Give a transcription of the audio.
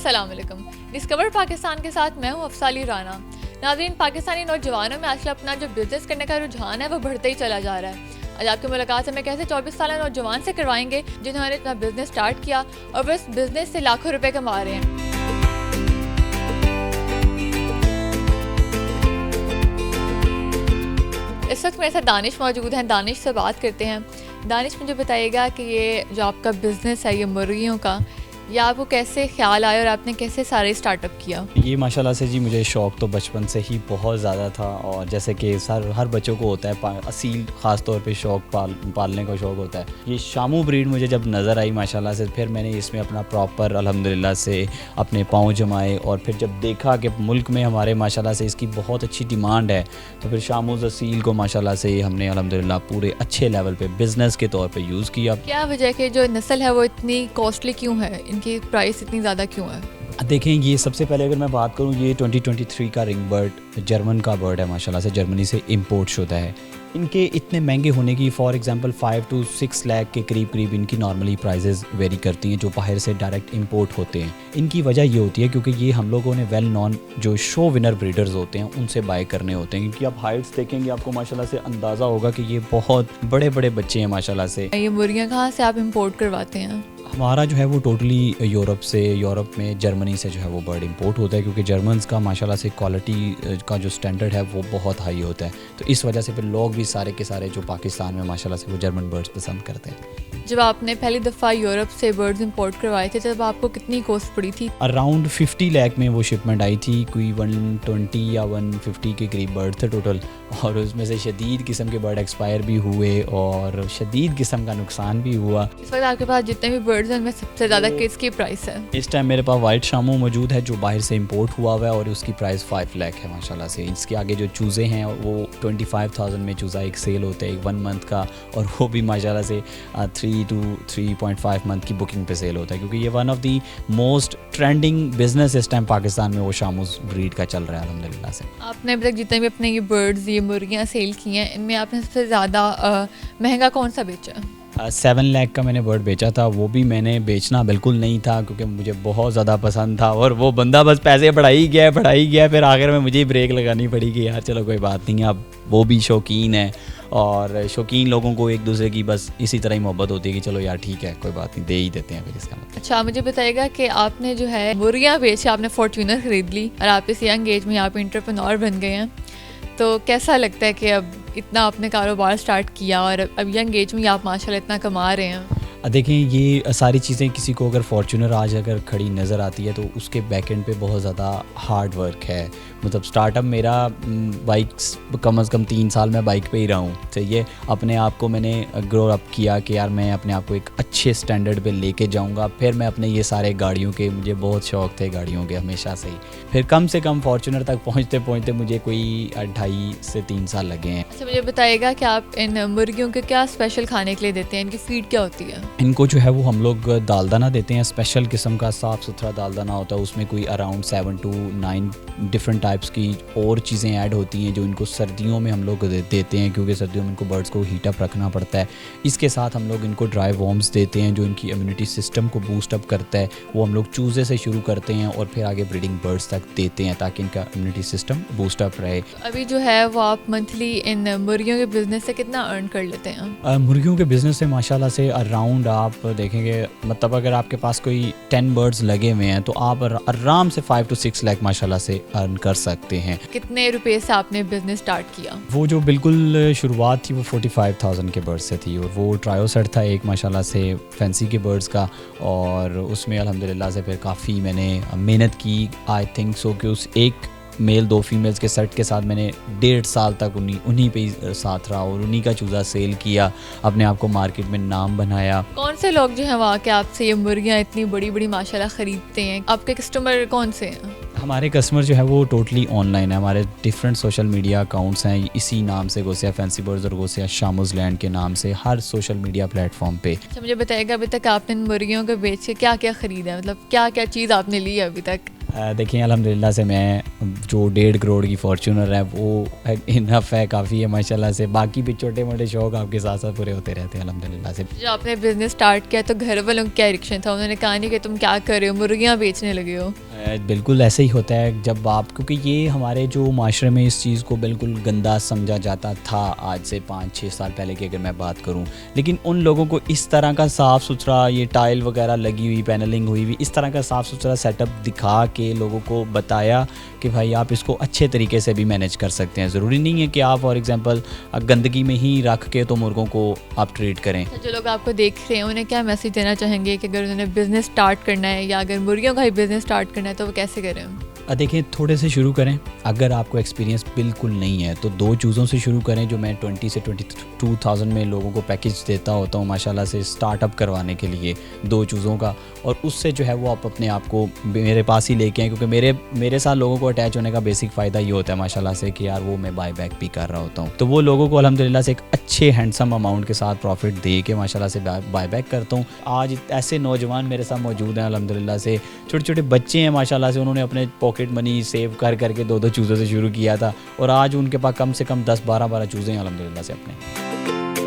अस्सलाम वालेकुम। डिस्कवर पाकिस्तान के साथ मैं हूँ अफसाली राना। नाज़रीन, पाकिस्तानी नौजवानों में आजकल अपना जो बिज़नेस करने का रुझान है वो बढ़ते ही चला जा रहा है। आज आपकी मुलाकात हमें कैसे 24 साल नौजवान से करवाएंगे जिन्होंने अपना बिज़नेस स्टार्ट किया और वो इस बिज़नेस से लाखों रुपए कमा रहे हैं। इस वक्त मेरे साथ दानिश मौजूद हैं। दानिश से बात करते हैं। दानिश, मुझे बताइएगा कि ये जो आपका बिज़नेस है ये मुर्गियों का, या आपको कैसे ख्याल आया और आपने कैसे सारे स्टार्टअप किया? ये माशाल्लाह से जी मुझे शौक़ तो बचपन से ही बहुत ज़्यादा था, और जैसे कि हर बच्चों को होता है असील ख़ास तौर पे शौक़ पालने का शौक़ होता है। ये शामू ब्रीड मुझे जब नज़र आई माशाल्लाह से, फिर मैंने इसमें अपना प्रॉपर अल्हम्दुलिल्लाह से अपने पाँव जमाए, और फिर जब देखा कि मुल्क में हमारे माशाल्लाह से इसकी बहुत अच्छी डिमांड है, तो फिर शामूज़ असील को माशाल्लाह से हमने अल्हम्दुलिल्लाह पूरे अच्छे लेवल पे बिज़नेस के तौर पे यूज़ किया। क्या वजह कि जो नस्ल है वो इतनी कॉस्टली क्यों है, इनकी प्राइस इतनी ज़्यादा क्यों है? देखें, ये सबसे पहले अगर मैं बात करूँ, ये 2023 का रिंग बर्ड जर्मन का बर्ड है माशाल्लाह से, जर्मनी से इंपोर्ट शुदा है। इनके इतने महंगे होने की फॉर एग्जांपल 5 to 6 लाख के करीब इनकी नॉर्मली प्राइजेज़ वेरी करती हैं जो बाहर से डायरेक्ट इंपोर्ट होते हैं। इनकी वजह ये होती है क्योंकि ये हम लोगों ने वेल नॉन जो शो विनर ब्रीडर्स होते हैं उनसे बाय करने होते हैं, क्योंकि आप हाइट्स देखेंगे आपको माशाल्लाह से अंदाज़ा होगा कि ये बहुत बड़े बड़े बच्चे हैं माशाल्लाह से। ये मुर्गियाँ कहाँ से आप इंपोर्ट करवाते हैं? हमारा जो है वो टोटली यूरोप में जर्मनी से जो है वो बर्ड इंपोर्ट होता है, क्योंकि जर्मन्स का माशाल्लाह से क्वालिटी का जो स्टैंडर्ड है वो बहुत हाई होता है। तो इस वजह से फिर लोग भी सारे के सारे जो पाकिस्तान में माशाल्लाह से वो जर्मन बर्ड्स पसंद करते हैं। जब आपने पहली दफ़ा यूरोप से बर्ड्स इंपोर्ट करवाए थे तब आपको कितनी कॉस्ट पड़ी थी? अराउंड 50 लाख में वो शिपमेंट आई थी। कोई 120 या 150 के करीब बर्ड थे टोटल, और उसमें से शदीद किस्म के बर्ड एक्सपायर भी हुए और शदीद किस्म का नुकसान भी हुआ। इस वक्त आपके पास जितने भी बर्ड्स हैं उनमें सबसे ज़्यादा किसकी प्राइस है? इस टाइम मेरे पास वाइट शामू मौजूद है जो बाहर से इंपोर्ट हुआ हुआ है, और उसकी प्राइस 5 लाख है माशाल्लाह से। इसके आगे जो चूज़े हैं वो 25,000 में चूज़ा एक सेल होता है, एक 1 मंथ का, और वो भी माशाल्लाह से 3 to 3.5 मंथ की बुकिंग पे सेल होता है, क्योंकि ये one of the most trending business इस टाइम पाकिस्तान में वो शामूज़ ब्रीड का चल रहा है अल्हम्दुलिल्लाह से। आपने अभी तक जितने भी अपने ये बर्ड्स ये मुर्गियाँ सेल की हैं, इनमें आपने सबसे ज़्यादा महंगा कौन सा बेचा? 7 लाख का मैंने बर्ड बेचा था। वो भी मैंने बेचना बिल्कुल नहीं था क्योंकि मुझे बहुत ज़्यादा पसंद था, और वो बंदा बस पैसे बढ़ाई गया, फिर आखिर में मुझे ही ब्रेक लगानी पड़ी कि यार चलो कोई बात नहीं, अब वो भी शौकीन है, और शौकीन लोगों को एक दूसरे की बस इसी तरह ही मोहब्बत होती है कि चलो यार ठीक है कोई बात नहीं, दे ही देते हैं फिर इसका मतलब। अच्छा, मुझे बताइएगा कि आपने जो है मुर्गियाँ बेची, आपने फॉर्च्यूनर ख़रीद ली और आप इस यंग एज में आप एंटरप्रेन्योर बन गए हैं, तो कैसा लगता है कि अब इतना आपने कारोबार स्टार्ट किया और अब यंग एज में आप माशाल्लाह इतना कमा रहे हैं? देखें, ये सारी चीज़ें किसी को अगर फॉर्च्यूनर आज अगर खड़ी नज़र आती है तो उसके बैक एंड पे बहुत ज़्यादा हार्ड वर्क है। मतलब स्टार्टअप मेरा बाइक्स कम से कम 3 साल में बाइक पे ही रहा हूँ, तो ये अपने आप को मैंने ग्रो अप किया कि यार मैं अपने आप को एक अच्छे स्टैंडर्ड पे लेके जाऊँगा। फिर मैं अपने ये सारे गाड़ियों के, मुझे बहुत शौक़ थे गाड़ियों के हमेशा से ही, फिर कम से कम फॉर्च्यूनर तक पहुँचते मुझे कोई 2.5 से 3 साल लगे हैं। अच्छा, मुझे बताइएगा कि आप इन मुर्गियों के क्या स्पेशल खाने के लिए देते हैं, इनकी फीड क्या होती है? इनको जो है वो हम लोग दालदाना देते हैं, स्पेशल किस्म का साफ़ सुथरा दालदाना होता है, उसमें कोई अराउंड 7 to 9 डिफरेंट टाइप्स की और चीज़ें ऐड होती हैं जो इनको सर्दियों में हम लोग देते हैं, क्योंकि सर्दियों में इनको बर्ड्स को हीटअप रखना पड़ता है। इसके साथ हम लोग इनको ड्राई वॉर्म्स देते हैं जो इनकी इम्यूनिटी सिस्टम को बूस्ट अप करता है। वो हम लोग चूज़े से शुरू करते हैं और फिर आगे ब्रीडिंग बर्ड्स तक देते हैं ताकि इनका इम्यूनिटी सिस्टम बूस्ट अप रहे। अभी जो है वो आप मंथली इन मुर्गियों के बिज़नेस से कितना अर्न कर लेते हैं? मुर्गियों के बिज़नेस से माशाल्लाह से अराउंड आप देखेंगे, मतलब अगर आपके पास कोई 10 बर्ड्स लगे हुए हैं तो आप आराम से 5 to 6 लाख माशाल्लाह से अर्न कर सकते हैं। कितने रुपए से आपने बिज़नेस स्टार्ट किया? वो जो बिल्कुल शुरुआत थी वो 45,000 के बर्ड्स से थी, और वो ट्रायो सेट था एक माशाल्लाह से फैंसी के बर्ड्स का, और उसमें अल्हम्दुलिल्लाह से फिर काफ़ी मैंने मेहनत की। आई थिंक सो कि उस एक मेल 2 फीमेल्स के सेट के साथ मैंने 1.5 साल तक उन्हीं पे ही साथ रहा और उन्हीं का चूज़ा सेल किया, अपने आप को मार्केट में नाम बनाया। कौन से लोग जो हैं वहाँ के आपसे ये मुर्गियाँ इतनी बड़ी बड़ी माशाल्लाह ख़रीदते हैं? आपके कस्टमर कौन से हैं? हमारे कस्टमर जो है वो टोटली ऑनलाइन है। हमारे डिफरेंट सोशल मीडिया अकाउंट्स हैं इसी नाम से, गोसिया फैंसी बर्ड्स और गोसिया शामूज़ लैंड के नाम से, हर सोशल मीडिया प्लेटफॉर्म पे। अच्छा, मुझे बताइएगा अभी तक आपने इन मुर्गियों को बेच के क्या क्या ख़रीदा है, मतलब क्या क्या चीज़ आपने ली है अभी तक? देखिए अल्हम्दुलिल्लाह से मैं जो 1.5 करोड़ की फॉर्च्यूनर है वो इनफ है, काफ़ी है माशाल्लाह से। बाकी भी छोटे मोटे शौक आपके साथ साथ पूरे होते रहते हैं अल्हम्दुलिल्लाह से। जब आपने बिजनेस स्टार्ट किया तो घर वालों का क्या रिएक्शन था? उन्होंने कहा नहीं कि तुम क्या कर रहे हो, मुर्गियाँ बेचने लगे हो? बिल्कुल ऐसे ही होता है जब आप, क्योंकि ये हमारे जो माशरे में इस चीज़ को बिल्कुल गंदा समझा जाता था आज से 5-6 साल पहले की अगर मैं बात करूं। लेकिन उन लोगों को इस तरह का साफ़ सुथरा, ये टाइल वगैरह लगी हुई, पैनलिंग हुई हुई, इस तरह का साफ़ सुथरा सेटअप दिखा के लोगों को बताया कि भाई आप इसको अच्छे तरीके से भी मैनेज कर सकते हैं। ज़रूरी नहीं है कि आप फॉर एग्ज़ाम्पल गंदगी में ही रख के तो मुर्गों को आप ट्रीट करें। जो लोग आपको देख रहे हैं उन्हें क्या मैसेज देना चाहेंगे कि अगर उन्होंने बिज़नेस स्टार्ट करना है या अगर मुर्गियों का ही बिज़नेस स्टार्ट करना है तो वो कैसे करें? देखिए थोड़े से शुरू करें। अगर आपको एक्सपीरियंस बिल्कुल नहीं है तो 2 चीज़ों से शुरू करें, जो मैं 20 से 22,000 में लोगों को पैकेज देता होता हूँ माशाल्लाह से स्टार्टअप करवाने के लिए, 2 चीज़ों का। और उससे जो है वो आप अपने आप को मेरे पास ही लेके आएँ, क्योंकि मेरे साथ लोगों को अटैच होने का बेसिक फ़ायदा ये होता है माशाल्लाह से कि यार वो मैं बाय बैक भी कर रहा होता हूँ। तो वो लोगों को अल्हम्दुलिल्लाह से एक अच्छे हैंडसम अमाउंट के साथ प्रॉफिट दे के माशाल्लाह से बाय बैक करता हूँ। आज ऐसे नौजवान मेरे साथ मौजूद हैं अल्हम्दुलिल्लाह से, छोटे छोटे बच्चे हैं माशाल्लाह से, उन्होंने अपने पॉकेट मनी सेव कर करके 2-2 चूज़ों से शुरू किया था और आज उनके पास कम से कम 10-12 चूज़ें हैं अल्हम्दुलिल्लाह से अपने।